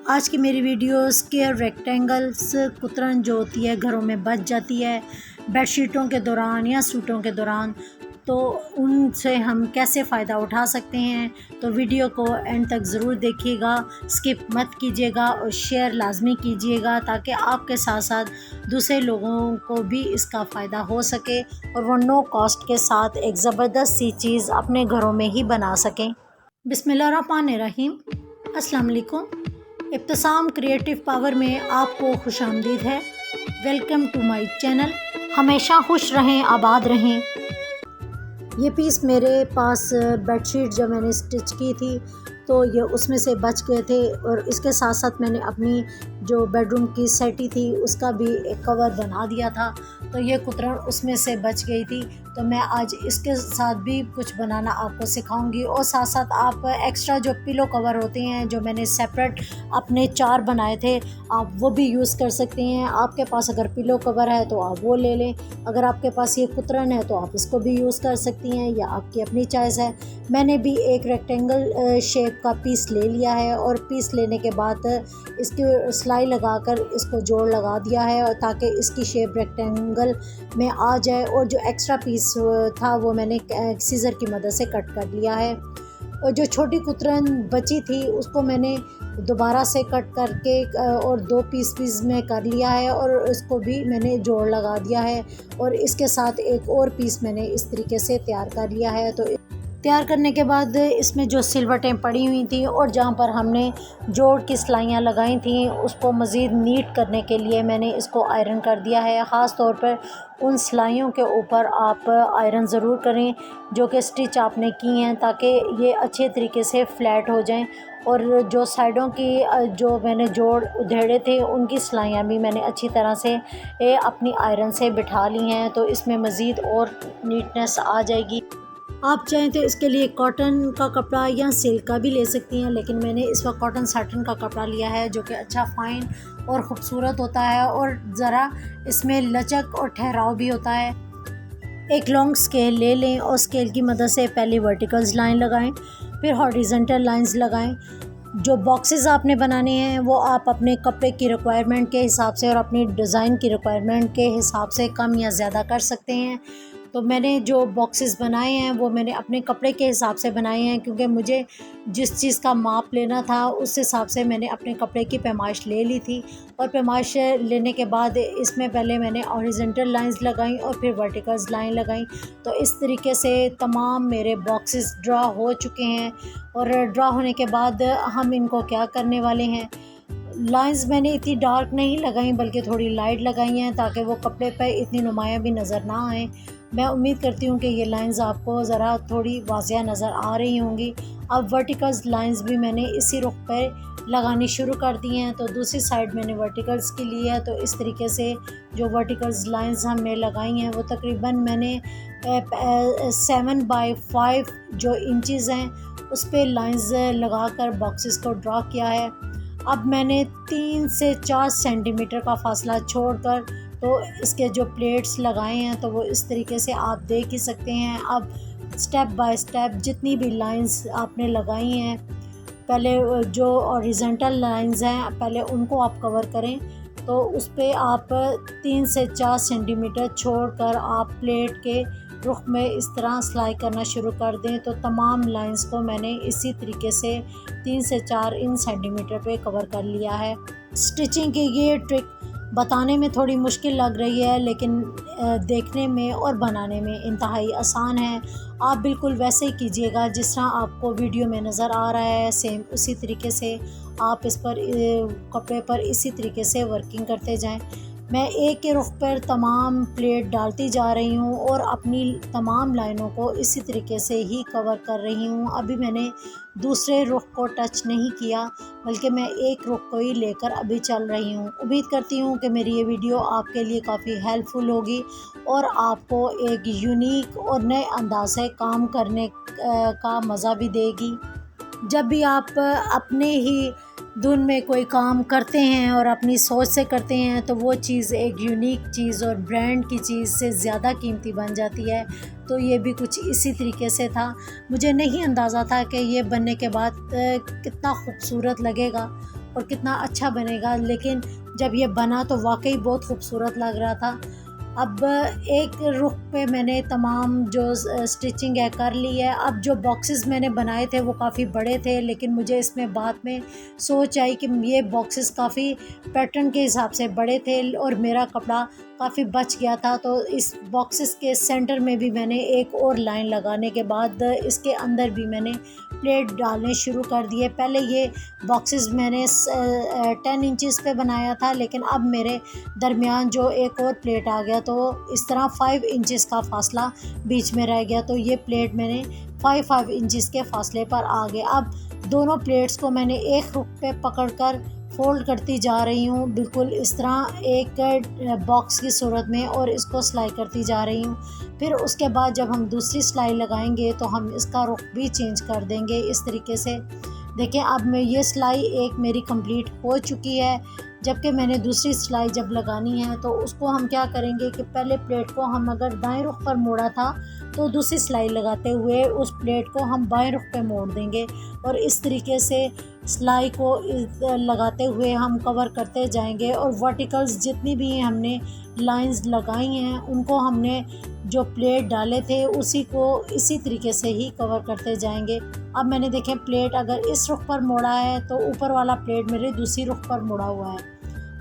आज की मेरी वीडियो स्क्वायर रेक्टेंगल्स कुतरन जो होती है घरों में बच जाती है बेडशीटों के दौरान या सूटों के दौरान, तो उनसे हम कैसे फ़ायदा उठा सकते हैं। तो वीडियो को एंड तक ज़रूर देखिएगा, स्किप मत कीजिएगा और शेयर लाजमी कीजिएगा ताकि आपके साथ साथ दूसरे लोगों को भी इसका फ़ायदा हो सके और वो नो कॉस्ट के साथ एक ज़बरदस्त सी चीज़ अपने घरों में ही बना सकें। बिस्मिल्लाहिर्रहमानिर्रहीम। अस्सलाम वालेकुम। इब्तिसाम क्रिएटिव पावर में आपको खुशामदीद है। Welcome to my channel. हमेशा खुश रहें, आबाद रहें। ये पीस मेरे पास बेडशीट जब मैंने स्टिच की थी तो ये उसमें से बच गए थे और इसके साथ साथ मैंने अपनी जो बेडरूम की सेटी थी उसका भी एक कवर बना दिया था, तो ये कुतरन उसमें से बच गई थी। तो मैं आज इसके साथ भी कुछ बनाना आपको सिखाऊंगी और साथ साथ आप एक्स्ट्रा जो पिलो कवर होते हैं जो मैंने सेपरेट अपने 4 बनाए थे आप वो भी यूज़ कर सकते हैं। आपके पास अगर पिलो कवर है तो आप वो ले लें, अगर आपके पास ये कुतरन है तो आप इसको भी यूज़ कर सकती हैं, या आपकी अपनी चॉइस है। मैंने भी एक रेक्टेंगल शेप का पीस ले लिया है और पीस लेने के बाद इसकी सिलाई लगाकर इसको जोड़ लगा दिया है ताकि इसकी शेप रेक्टेंगल में आ जाए। और जो एक्स्ट्रा पीस था वो मैंने सीज़र की मदद से कट कर लिया है। और जो छोटी कुतरन बची थी उसको मैंने दोबारा से कट करके और 2 पीस में कर लिया है और इसको भी मैंने जोड़ लगा दिया है। और इसके साथ एक और पीस मैंने इस तरीके से तैयार कर लिया है। तो तैयार करने के बाद इसमें जो सिलवटें पड़ी हुई थी और जहाँ पर हमने जोड़ की सिलाइयाँ लगाई थी उसको मज़ीद नीट करने के लिए मैंने इसको आयरन कर दिया है। ख़ास तौर पर उन सिलाइयों के ऊपर आप आयरन ज़रूर करें जो कि स्टिच आपने की हैं, ताकि ये अच्छे तरीके से फ्लैट हो जाएं। और जो साइडों की जो मैंने जोड़ उधेड़े थे उनकी सिलाइयाँ भी मैंने अच्छी तरह से अपनी आयरन से बिठा ली हैं, तो इसमें मज़ीद और नीटनेस आ जाएगी। आप चाहें तो इसके लिए कॉटन का कपड़ा या सिल्क का भी ले सकती हैं, लेकिन मैंने इस वक्त कॉटन साटन का कपड़ा लिया है जो कि अच्छा फ़ाइन और ख़ूबसूरत होता है और ज़रा इसमें लचक और ठहराव भी होता है। एक लॉन्ग स्केल ले लें और स्केल की मदद से पहले वर्टिकल्स लाइन लगाएं, फिर हॉरिजॉन्टल लाइंस लगाएं। जो बॉक्सेस आपने बनाने हैं वो आप अपने कपड़े की रिक्वायरमेंट के हिसाब से और अपनी डिज़ाइन की रिक्वायरमेंट के हिसाब से कम या ज़्यादा कर सकते हैं। तो मैंने जो बॉक्सेस बनाए हैं वो मैंने अपने कपड़े के हिसाब से बनाए हैं, क्योंकि मुझे जिस चीज़ का माप लेना था उस हिसाब से मैंने अपने कपड़े की पैमाइश ले ली थी। और पैमाइश लेने के बाद इसमें पहले मैंने हॉरिजॉन्टल लाइंस लगाई और फिर वर्टिकल्स लाइन लगाई। तो इस तरीके से तमाम मेरे बॉक्सेस ड्रा हो चुके हैं। और ड्रा होने के बाद हम इनको क्या करने वाले हैं, लाइंस मैंने इतनी डार्क नहीं लगाई बल्कि थोड़ी लाइट लगाई हैं ताकि वो कपड़े पर इतनी नुमायाँ भी नज़र ना आए। मैं उम्मीद करती हूँ कि ये लाइंस आपको ज़रा थोड़ी वाज़िया नज़र आ रही होंगी। अब वर्टिकल्स लाइंस भी मैंने इसी रुख पर लगानी शुरू कर दी हैं, तो दूसरी साइड मैंने वर्टिकल्स की ली है। तो इस तरीके से जो वर्टिकल्स लाइंस हमने लगाई हैं वो तकरीबन मैंने 7x5 जो इंचज़ हैं उस पर लाइंस लगाकर बॉक्सेस को ड्रा किया है। अब मैंने 3 से 4 सेंटीमीटर का फासला छोड़कर तो इसके जो प्लेट्स लगाए हैं तो वो इस तरीके से आप देख ही सकते हैं। अब स्टेप बाय स्टेप जितनी भी लाइंस आपने लगाई हैं, पहले जो हॉरिजॉन्टल लाइंस हैं पहले उनको आप कवर करें। तो उस पे आप 3 से 4 सेंटीमीटर छोड़कर आप प्लेट के रुख में इस तरह सिलाई करना शुरू कर दें। तो तमाम लाइंस को मैंने इसी तरीके से 3 से 4 सेंटीमीटर पे कवर कर लिया है। स्टिचिंग की ये ट्रिक बताने में थोड़ी मुश्किल लग रही है, लेकिन देखने में और बनाने में इंतहाई आसान है। आप बिल्कुल वैसे ही कीजिएगा जिस तरह आपको वीडियो में नज़र आ रहा है, सेम उसी तरीके से आप इस पर कपड़े पर इसी तरीके से वर्किंग करते जाएं। मैं एक के रुख पर तमाम प्लेट डालती जा रही हूँ और अपनी तमाम लाइनों को इसी तरीके से ही कवर कर रही हूँ। अभी मैंने दूसरे रुख को टच नहीं किया बल्कि मैं एक रुख को ही लेकर अभी चल रही हूँ। उम्मीद करती हूँ कि मेरी ये वीडियो आपके लिए काफ़ी हेल्पफुल होगी और आपको एक यूनिक और नए अंदाज से काम करने का मज़ा भी देगी। जब भी आप अपने ही धुन में कोई काम करते हैं और अपनी सोच से करते हैं तो वो चीज़ एक यूनिक चीज़ और ब्रांड की चीज़ से ज़्यादा कीमती बन जाती है। तो ये भी कुछ इसी तरीके से था। मुझे नहीं अंदाज़ा था कि ये बनने के बाद कितना खूबसूरत लगेगा और कितना अच्छा बनेगा, लेकिन जब ये बना तो वाकई बहुत खूबसूरत लग रहा था। अब एक रुख पे मैंने तमाम जो स्टिचिंग है कर ली है। अब जो बॉक्सेस मैंने बनाए थे वो काफ़ी बड़े थे, लेकिन मुझे इसमें बाद में सोच आई कि ये बॉक्सेस काफ़ी पैटर्न के हिसाब से बड़े थे और मेरा कपड़ा काफ़ी बच गया था। तो इस बॉक्सेस के सेंटर में भी मैंने एक और लाइन लगाने के बाद इसके अंदर भी मैंने प्लेट डालने शुरू कर दिए। पहले ये बॉक्सेस मैंने 10 इंचज़ पे बनाया था, लेकिन अब मेरे दरमियान जो एक और प्लेट आ गया तो इस तरह 5 इंचज़ का फ़ासला बीच में रह गया। तो ये प्लेट मैंने 5 इंचज़ के फ़ासले पर आ गए। अब दोनों प्लेट्स को मैंने एक हुक पे पकड़कर फ़ोल्ड करती जा रही हूँ, बिल्कुल इस तरह एक बॉक्स की सूरत में, और इसको सिलाई करती जा रही हूँ। फिर उसके बाद जब हम दूसरी सिलाई लगाएंगे तो हम इसका रुख भी चेंज कर देंगे इस तरीके से। देखें, अब मैं ये सिलाई एक मेरी कंप्लीट हो चुकी है, जबकि मैंने दूसरी सिलाई जब लगानी है तो उसको हम क्या करेंगे कि पहले प्लेट को हम अगर दाएं रुख पर मोड़ा था तो दूसरी सिलाई लगाते हुए उस प्लेट को हम बाएं रुख पे मोड़ देंगे, और इस तरीके से सिलाई को लगाते हुए हम कवर करते जाएंगे। और वर्टिकल्स जितनी भी हमने लाइंस लगाई हैं उनको हमने जो प्लेट डाले थे उसी को इसी तरीके से ही कवर करते जाएंगे। अब मैंने देखें प्लेट अगर इस रुख पर मोड़ा है तो ऊपर वाला प्लेट मेरे दूसरी रुख पर मुड़ा हुआ है।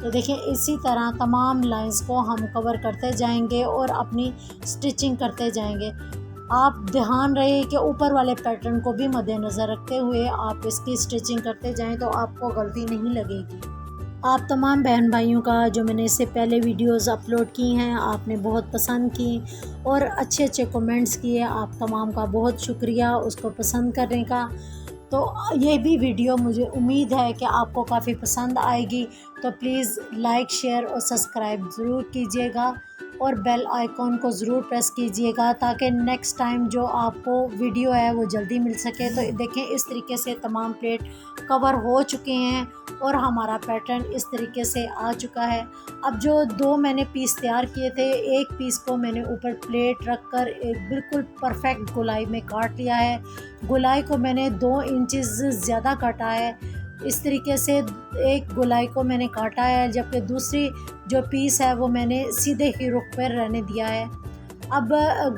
तो देखिए इसी तरह तमाम लाइंस को हम कवर करते जाएंगे और अपनी स्टिचिंग करते जाएंगे। आप ध्यान रहे कि ऊपर वाले पैटर्न को भी मद्देनज़र रखते हुए आप इसकी स्टिचिंग करते जाएं तो आपको गलती नहीं लगेगी। आप तमाम बहन भाइयों का जो मैंने इससे पहले वीडियोस अपलोड की हैं आपने बहुत पसंद की और अच्छे अच्छे कमेंट्स किए, आप तमाम का बहुत शुक्रिया उसको पसंद करने का। तो ये भी वीडियो मुझे उम्मीद है कि आपको काफ़ी पसंद आएगी, तो प्लीज़ लाइक शेयर और सब्सक्राइब ज़रूर कीजिएगा और बेल आइकॉन को ज़रूर प्रेस कीजिएगा ताकि नेक्स्ट टाइम जो आपको वीडियो है वो जल्दी मिल सके। तो देखें इस तरीके से तमाम प्लेट कवर हो चुके हैं और हमारा पैटर्न इस तरीके से आ चुका है। अब जो दो मैंने पीस तैयार किए थे, एक पीस को मैंने ऊपर प्लेट रख कर एक बिल्कुल परफेक्ट गोलाई में काट लिया है। गोलाई को मैंने 2 इंचज़ ज़्यादा काटा है। इस तरीके से एक गोलाई को मैंने काटा है, जबकि दूसरी जो पीस है वो मैंने सीधे ही रुख पर रहने दिया है। अब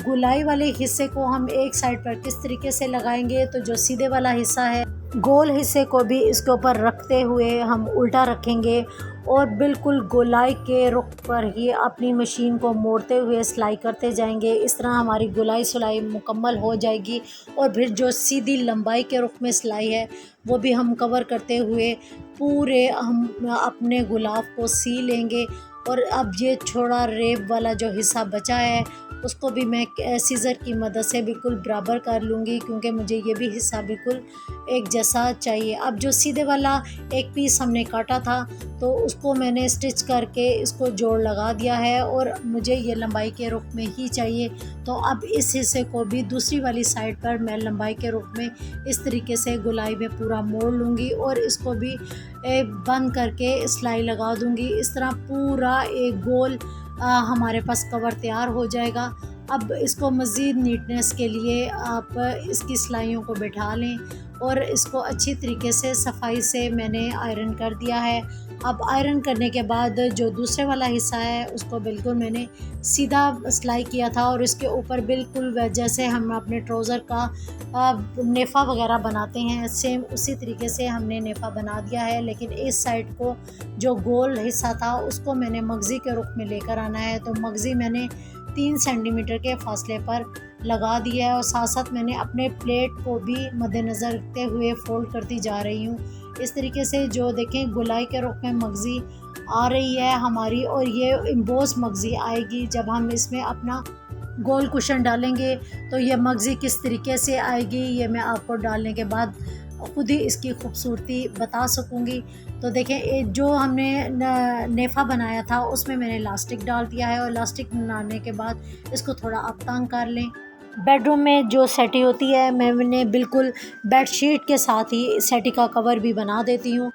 गोलाई वाले हिस्से को हम एक साइड पर किस तरीके से लगाएंगे, तो जो सीधे वाला हिस्सा है गोल हिस्से को भी इसके ऊपर रखते हुए हम उल्टा रखेंगे और बिल्कुल गोलाई के रुख पर ही अपनी मशीन को मोड़ते हुए सिलाई करते जाएंगे। इस तरह हमारी गोलाई सिलाई मुकम्मल हो जाएगी और फिर जो सीधी लंबाई के रुख में सिलाई है वो भी हम कवर करते हुए पूरे हम अपने गुलाब को सी लेंगे। और अब ये छोड़ा रेब वाला जो हिस्सा बचा है उसको भी मैं सीज़र की मदद से बिल्कुल बराबर कर लूँगी, क्योंकि मुझे ये भी हिस्सा बिल्कुल एक जैसा चाहिए। अब जो सीधे वाला एक पीस हमने काटा था तो उसको मैंने स्टिच करके इसको जोड़ लगा दिया है और मुझे ये लंबाई के रुख में ही चाहिए। तो अब इस हिस्से को भी दूसरी वाली साइड पर मैं लंबाई के रुख में इस तरीके से गोलाई में पूरा मोड़ लूँगी और इसको भी बंद करके सिलाई लगा दूँगी। इस तरह पूरा एक गोल हमारे पास कवर तैयार हो जाएगा। अब इसको मज़ीद नीटनेस के लिए आप इसकी सिलाइयों को बैठा लें और इसको अच्छी तरीके से सफाई से मैंने आयरन कर दिया है। अब आयरन करने के बाद जो दूसरे वाला हिस्सा है उसको बिल्कुल मैंने सीधा सिलाई किया था और इसके ऊपर बिल्कुल जैसे हम अपने ट्राउज़र का नेफ़ा वगैरह बनाते हैं सेम उसी तरीके से हमने नेफ़ा बना दिया है। लेकिन इस साइड को जो गोल हिस्सा था उसको मैंने मगज़ी के रुख में लेकर आना है। तो मगज़ी मैंने 3 सेंटीमीटर के फासले पर लगा दिया है और साथ साथ मैंने अपने प्लेट को भी मद्देनज़र रखते हुए फ़ोल्ड करती जा रही हूँ। इस तरीके से जो देखें गोलाई के रुख में मगज़ी आ रही है हमारी, और ये एम्बोस मगज़ी आएगी जब हम इसमें अपना गोल कुशन डालेंगे। तो ये मगज़ी किस तरीके से आएगी ये मैं आपको डालने के बाद ख़ुद ही इसकी खूबसूरती बता सकूँगी। तो देखें जो हमने नेफ़ा बनाया था उसमें मैंने इलास्टिक डाल दिया है और इलास्टिक बनाने के बाद इसको थोड़ा आप तंग कर लें। बेडरूम में जो सेटी होती है मैंने बिल्कुल बेडशीट के साथ ही सेटी का कवर भी बना देती हूँ।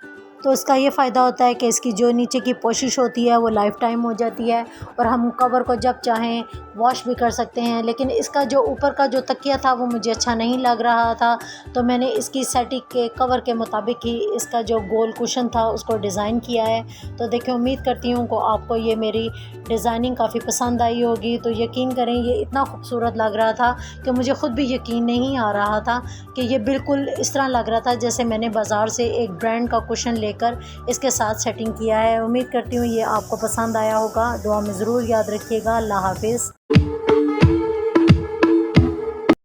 तो इसका ये फ़ायदा होता है कि इसकी जो नीचे की पोशिश होती है वो लाइफ़ टाइम हो जाती है और हम कवर को जब चाहें वॉश भी कर सकते हैं। लेकिन इसका जो ऊपर का जो तकिया था वो मुझे अच्छा नहीं लग रहा था, तो मैंने इसकी सेटिंग के कवर के मुताबिक ही इसका जो गोल कुशन था उसको डिज़ाइन किया है। तो देखिए, उम्मीद करती हूँ कि आपको ये मेरी डिज़ाइनिंग काफ़ी पसंद आई होगी। तो यकीन करें, ये इतना खूबसूरत लग रहा था कि मुझे ख़ुद भी यकीन नहीं आ रहा था कि ये बिल्कुल इस तरह लग रहा था जैसे मैंने बाज़ार से एक ब्रांड का कुशन लेकर इसके साथ सेटिंग किया है। उम्मीद करती हूँ ये आपको पसंद आया होगा। दुआ में ज़रूर याद रखिएगा। अल्लाह हाफ़िज़।